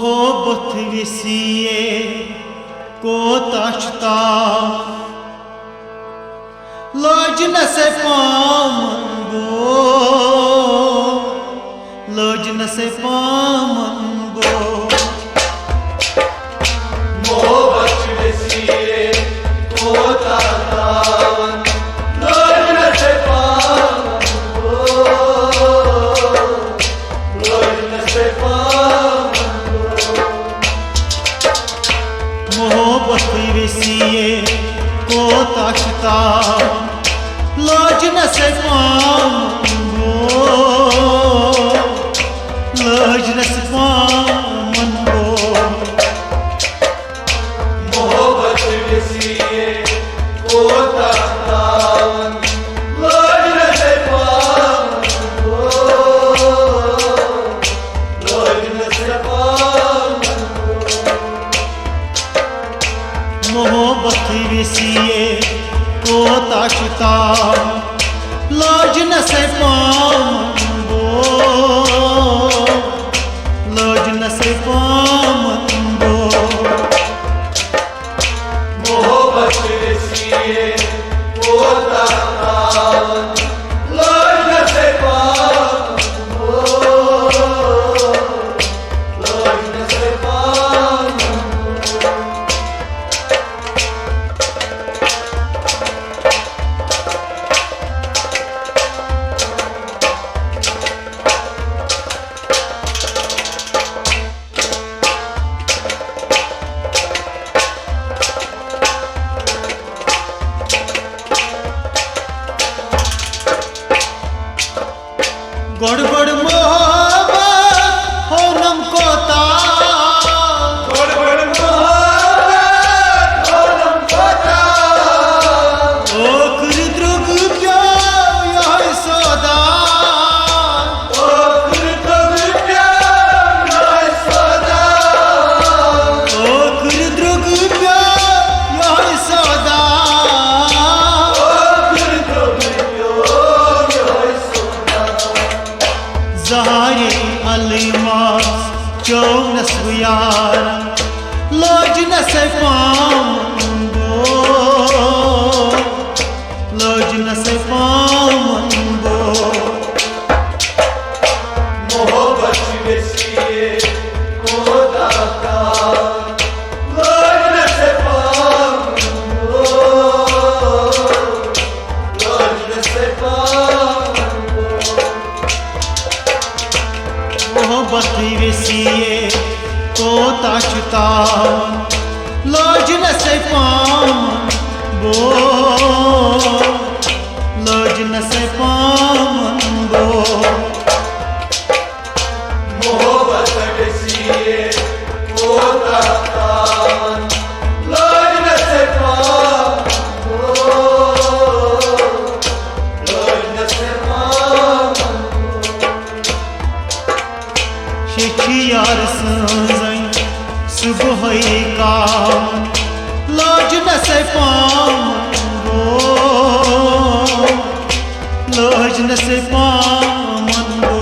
Mohabbat vesiye ko taşta lajna se pamango lajna se pamango Mohabbat vesiye ko taşta lajna se pamango lajna se मोहब्बत वसीए को ताशता लाज न से पामंगो लाज न से पामंगो Mohabbat vesiye ko taşta lajna se pamango lajna se मोहब्बत वसीए को ताशता लाज न से पामंगो लाज न से पामंगो Mohabbat vesiye ko taşta lajna se pamango lajna se गड़बड़ मोहब्बत हो नम को ता गड़बड़ मोहब्बत हो हमको ता ओखर द्रुग प्यार यह सदा ओखर द्रुग प्यार यह सदा ओखर द्रुग प्यार यह सदा ओखर द्रुग प्यार यह सदा ज़हारे अलमास चौनस यार लाज न से पामंगो लाज न से पामंगो मोहब्बत वसीए को ताशता लajna se pamango lajna se pamango मोहब्बत वसीए को ताशता लाज न से पामंगो लाज न से पामंगो मोहब्बत वसीए को ताशता लajna se pamango lajna se pamango शिखियार Sanjan सुबह का लाज न से पामंगो लाज न से पामंगो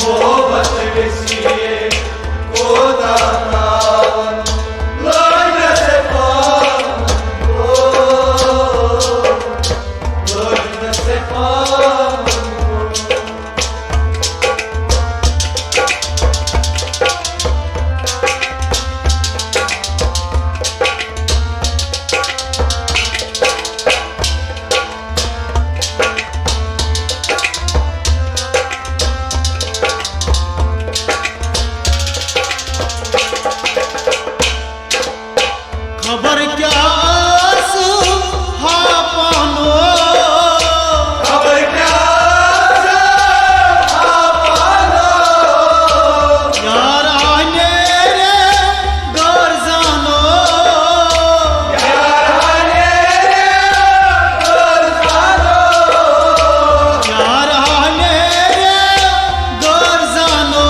मोहब्बत वसीए को ताशता लajna se pamango lajna se pamango खबर क्या हाँ पानो खबर क्या यार आने रे घर जानो यार आने रे घर जानो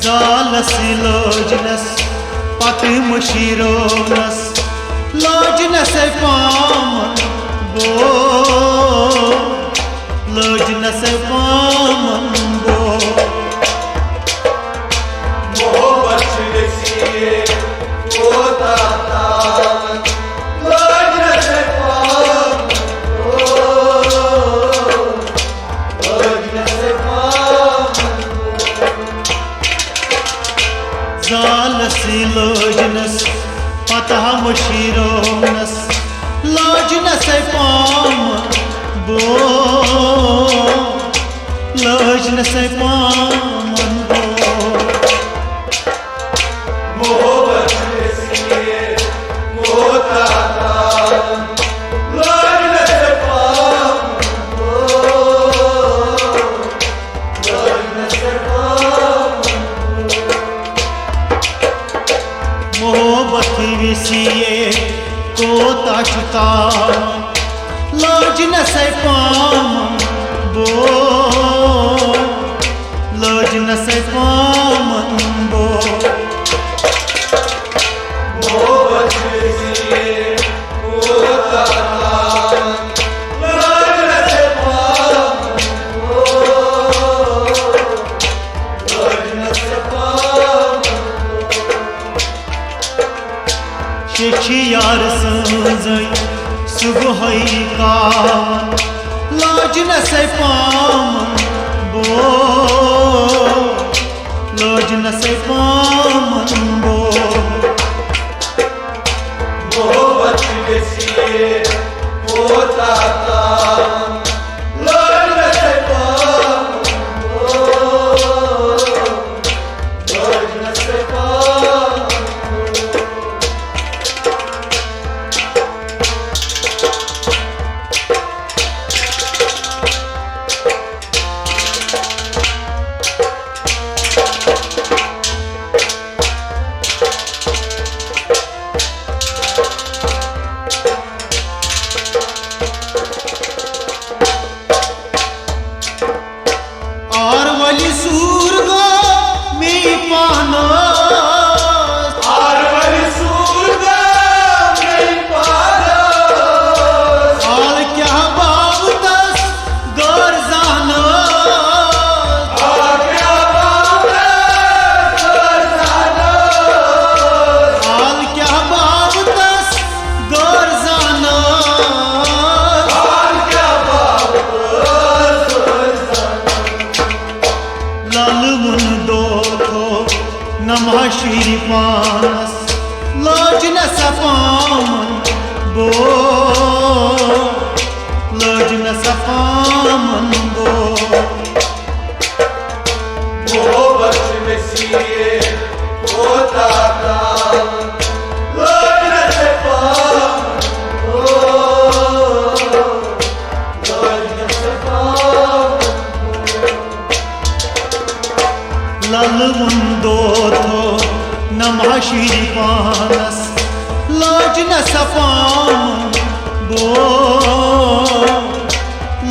जालस लोजनस पत मुशीरोनस लोजनस पामंगो से पामन गो मोहब्बत सिए होता लौज न से पामन गो लौज न से पामन मोहब्बत विसिए को ताछता लौज न से पामन गो लौज न से पामन गो मोहब्बत सिए होता लौज न से पामन गो लौज न से पामन शेखियार संजय सुबह का लौज न से पामन गो लौज न से पामन गो मोहब्बत सिए होता लौज न से पामन गो लौज न से पामन आरवली सूरगा में पाना आरवली सूरगा में पाना आल क्या बाब दस गर्जाना क्या बात फरजाना आल क्या बाब दस गर्जाना क्या बात लाल मुन दो थो नमः श्री पानस लौज न सपामन गो लौज न सपामन गो मोहब्बत सिए होता लौज न से पामन गो लौज न से पामन लाल मुंदो थो नमः श्री पानस लौज न सपामन गो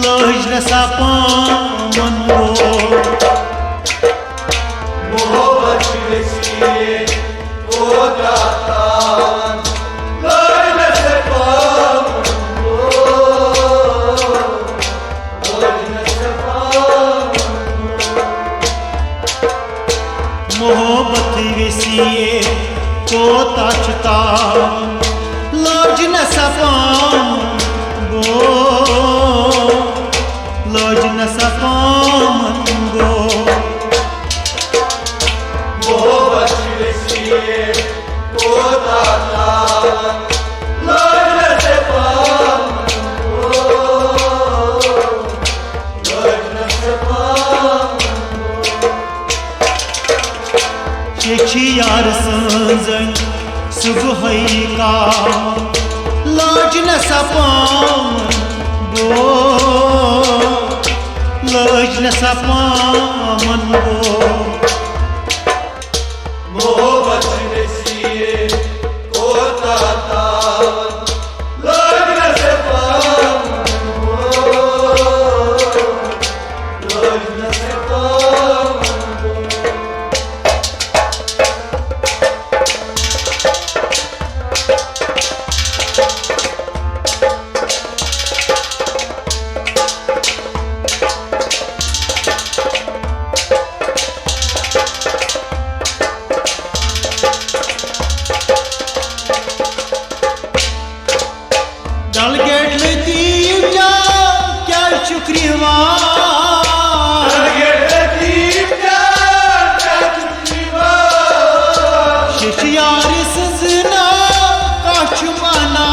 लौज न सपामन गो मोहब्बत सिए होता लौज न से पामन गो लौज न से पामन मोहब्बत विसिए को ताछता लौज न सपामन गो लौज न सपामन गो मोहब्बत सिए होता लौज न से पामन गो लौज न से पामन शेखियार संजय सुबह का लौज न सपामन गो लौज न सपामन गो मोहब्बत सिए होता लौज न से पामन गो लौज न से पामन डल गेट लेती जा क्या शुक्रिया शेखियार सजना काछ माना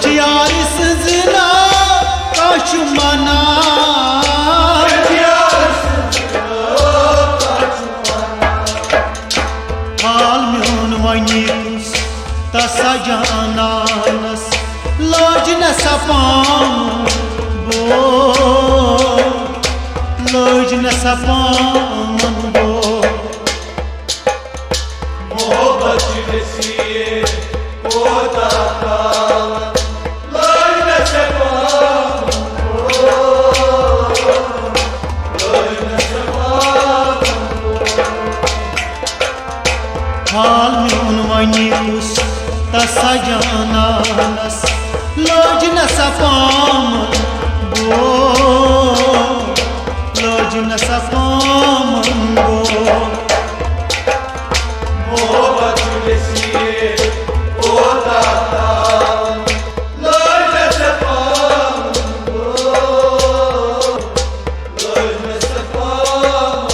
यार सजना काश मना हाल म्योन वनीस तसा जानस लाज न सपाम बो लाज न सपाम बो मोहब्बत नसीए होता कावन लज न सपाम लज न सपाम हाल म्योन वनीस तसा जानस लाज न सपाम बो लाज न सपाम बो मोहब्बत नसीए होता कावन लज न सपाम लज न सपाम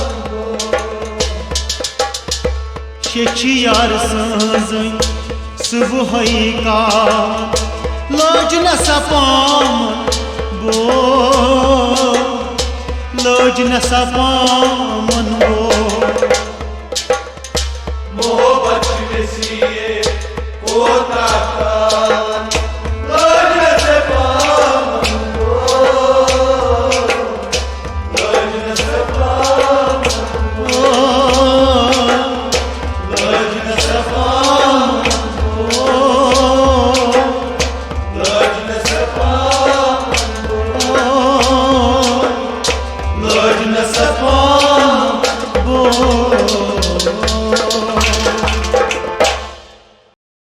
शेची यार सजन सुबह का लाज न सपाम बो लाज न सपाम बो मोहब्बत